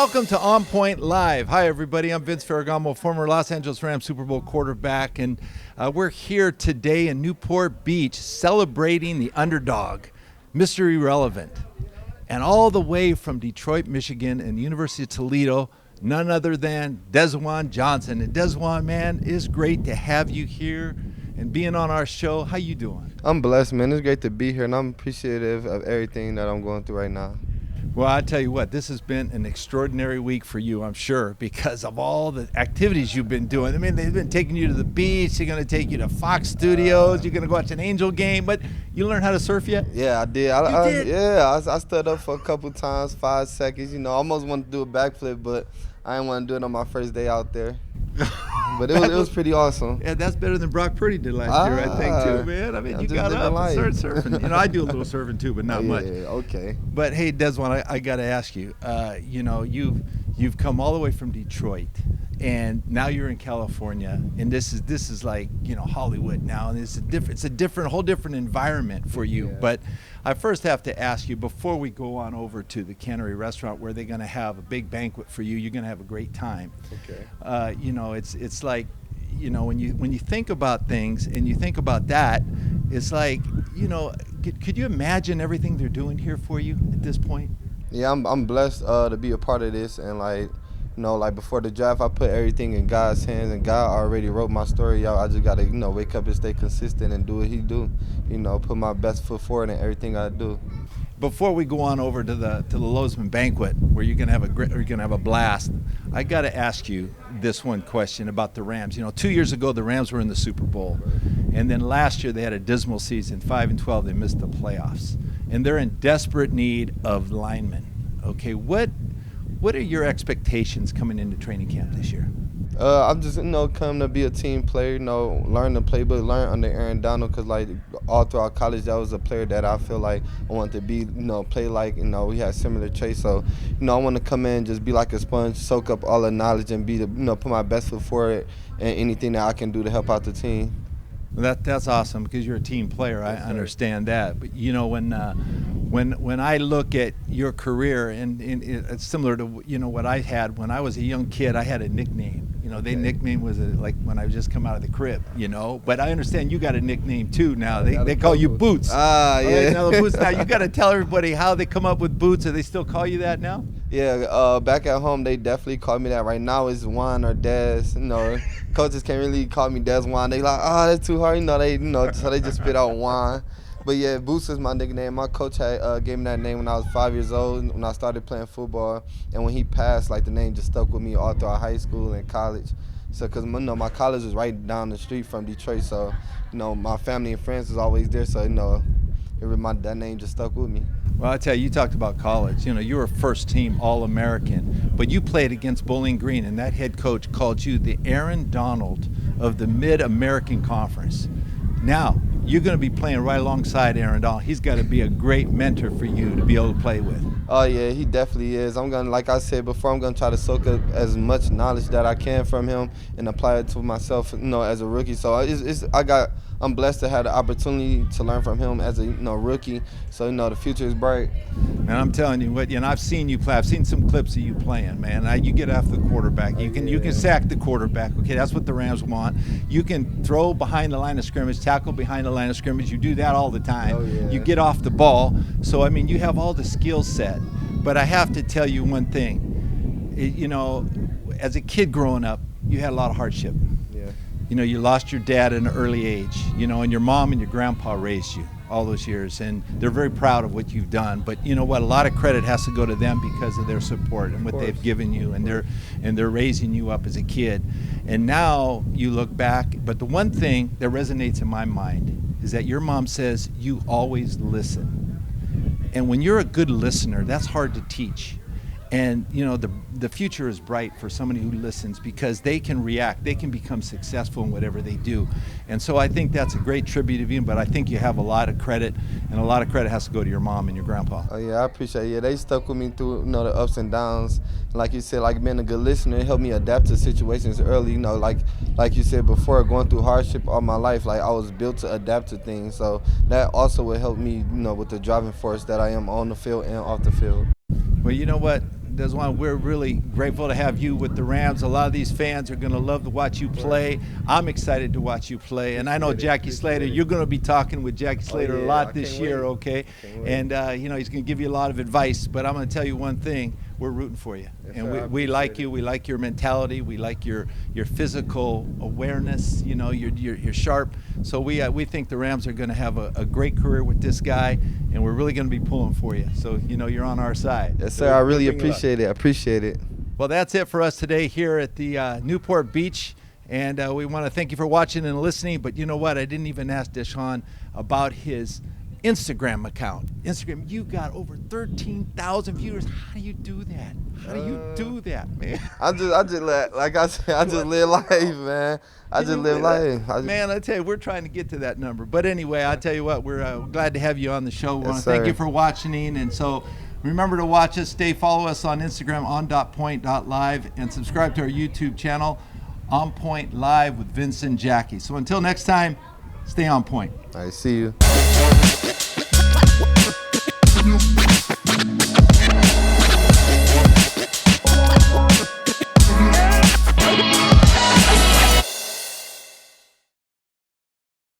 welcome to On Point Live. Hi, everybody. I'm Vince Ferragamo, former Los Angeles Rams Super Bowl quarterback, and we're here today in Newport Beach celebrating the underdog, Mr. Irrelevant. And all the way from Detroit, Michigan, and the University of Toledo, none other than Desjuan Johnson. And Desjuan, man, it's great to have you here and being on our show. How you doing? I'm blessed, man. It's great to be here, and I'm appreciative of everything that I'm going through right now. Well, I tell you what, this has been an extraordinary week for you, I'm sure, because of all the activities you've been doing. I mean, they've been taking you to the beach. They're going to take you to Fox Studios. You're going to go watch an Angel game. But you learned how to surf yet? Yeah, I did. I stood up for a couple times, 5 seconds. You know, I almost wanted to do a backflip, but I didn't want to do it on my first day out there. But it was pretty awesome. Yeah, that's better than Brock Purdy did last year, I think, too, man. I mean, you got up and started surfing. You know, I do a little surfing, too, but not much. Yeah, okay. But, hey, Desjuan, I got to ask you, you know, you've come all the way from Detroit, and now you're in California, and this is like, you know, Hollywood now, and it's a whole different environment for you. Yeah. But I first have to ask you, before we go on over to the Cannery Restaurant where they're going to have a big banquet for you, you're going to have a great time. Okay. You know, it's like, you know, when you think about things and you think about that, it's like, you know, could you imagine everything they're doing here for you at this point? Yeah, I'm blessed to be a part of this, and like, you know, like before the draft, I put everything in God's hands, and God already wrote my story out. I just gotta, you know, wake up and stay consistent and do what He do. You know, put my best foot forward in everything I do. Before we go on over to the Lozman banquet, where you're gonna have a blast, I gotta ask you this one question about the Rams. You know, 2 years ago the Rams were in the Super Bowl, and then last year they had a dismal season, 5-12. They missed the playoffs, and they're in desperate need of linemen. Okay, what are your expectations coming into training camp this year? I'm just, you know, coming to be a team player, you know, learn the playbook, learn under Aaron Donald, because, like, all throughout college, that was a player that I feel like I wanted to be, you know, play like, you know, we had similar traits. So, you know, I want to come in and just be like a sponge, soak up all the knowledge, and be, you know, put my best foot forward and anything that I can do to help out the team. That's awesome, because you're a team player. I understand that. But, you know, when I look at your career, and it's similar to, you know, what I had when I was a young kid, I had a nickname. You know, they nickname was like when I just come out of the crib, you know. But I understand you got a nickname too now. They call you Boots. Yeah. Right, now the Boots. Now you got to tell everybody how they come up with Boots. Do they still call you that now? Yeah, back at home they definitely call me that. Right now it's Juan or Des. You know, coaches can't really call me Desjuan. They like, oh, that's too hard. You know, so they just spit out Juan. But yeah, Boots is my nickname. My coach had gave me that name when I was 5 years old, when I started playing football. And when he passed, like, the name just stuck with me all throughout high school and college. So, because, you know, my college was right down the street from Detroit, so, you know, my family and friends was always there. So, you know, that name just stuck with me. Well, I tell you, you talked about college. You know, you were first team All-American, but you played against Bowling Green, and that head coach called you the Aaron Donald of the Mid-American Conference. Now, you're going to be playing right alongside Aaron Donald. He's got to be a great mentor for you to be able to play with. Oh, yeah, he definitely is. I'm going to, like I said before, I'm going to try to soak up as much knowledge that I can from him and apply it to myself, you know, as a rookie. So I'm blessed to have the opportunity to learn from him as a, you know, rookie. So, you know, the future is bright. And I'm telling you what, you know, I've seen you play. I've seen some clips of you playing, man. You get after the quarterback. You can sack the quarterback. Okay, that's what the Rams want. You can throw behind the line of scrimmage, tackle behind the line of scrimmage. You do that all the time. Oh, yeah. You get off the ball. So, I mean, you have all the skill set. But I have to tell you one thing. You know, as a kid growing up, you had a lot of hardship. Yeah. You know, you lost your dad at an early age, you know, and your mom and your grandpa raised you all those years, and they're very proud of what you've done. But you know what, a lot of credit has to go to them because of their support and what they've given you, and they're raising you up as a kid. And now you look back, but the one thing that resonates in my mind is that your mom says you always listen. And when you're a good listener, that's hard to teach. And you know, the future is bright for somebody who listens, because they can react, they can become successful in whatever they do. And so I think that's a great tribute of you, but I think you have a lot of credit, and a lot of credit has to go to your mom and your grandpa. Oh yeah, I appreciate it. Yeah, they stuck with me through, you know, the ups and downs. Like you said, like being a good listener, it helped me adapt to situations early. You know, like you said before, going through hardship all my life, like I was built to adapt to things. So that also would help me, you know, with the driving force that I am on the field and off the field. Well, you know what? Desjuan, we're really grateful to have you with the Rams. A lot of these fans are going to love to watch you play. I'm excited to watch you play. And I know Jackie Slater, you're going to be talking with Jackie Slater a lot this year, okay? And, you know, he's going to give you a lot of advice. But I'm going to tell you one thing. We're rooting for you. Yes, and sir, we like you. We like your mentality. We like your physical awareness. You know, you're sharp. So we think the Rams are going to have a great career with this guy. And we're really going to be pulling for you. So, you know, you're on our side. Yes, sir. I really appreciate it. I appreciate it. Well, that's it for us today here at the Newport Beach. And we want to thank you for watching and listening. But you know what? I didn't even ask Desjuan about his Instagram account. Instagram, you got over 13,000 viewers. How do you do that? How do you do that, man? I just like I said, I just live life, man. I just live life. Man, I tell you, we're trying to get to that number. But anyway, I tell you what, we're glad to have you on the show. We want to thank you for watching. And so remember to watch us, follow us on Instagram, on.point.live, and subscribe to our YouTube channel, On Point Live with Vince and Jackie. So until next time, stay on point. All right, see you.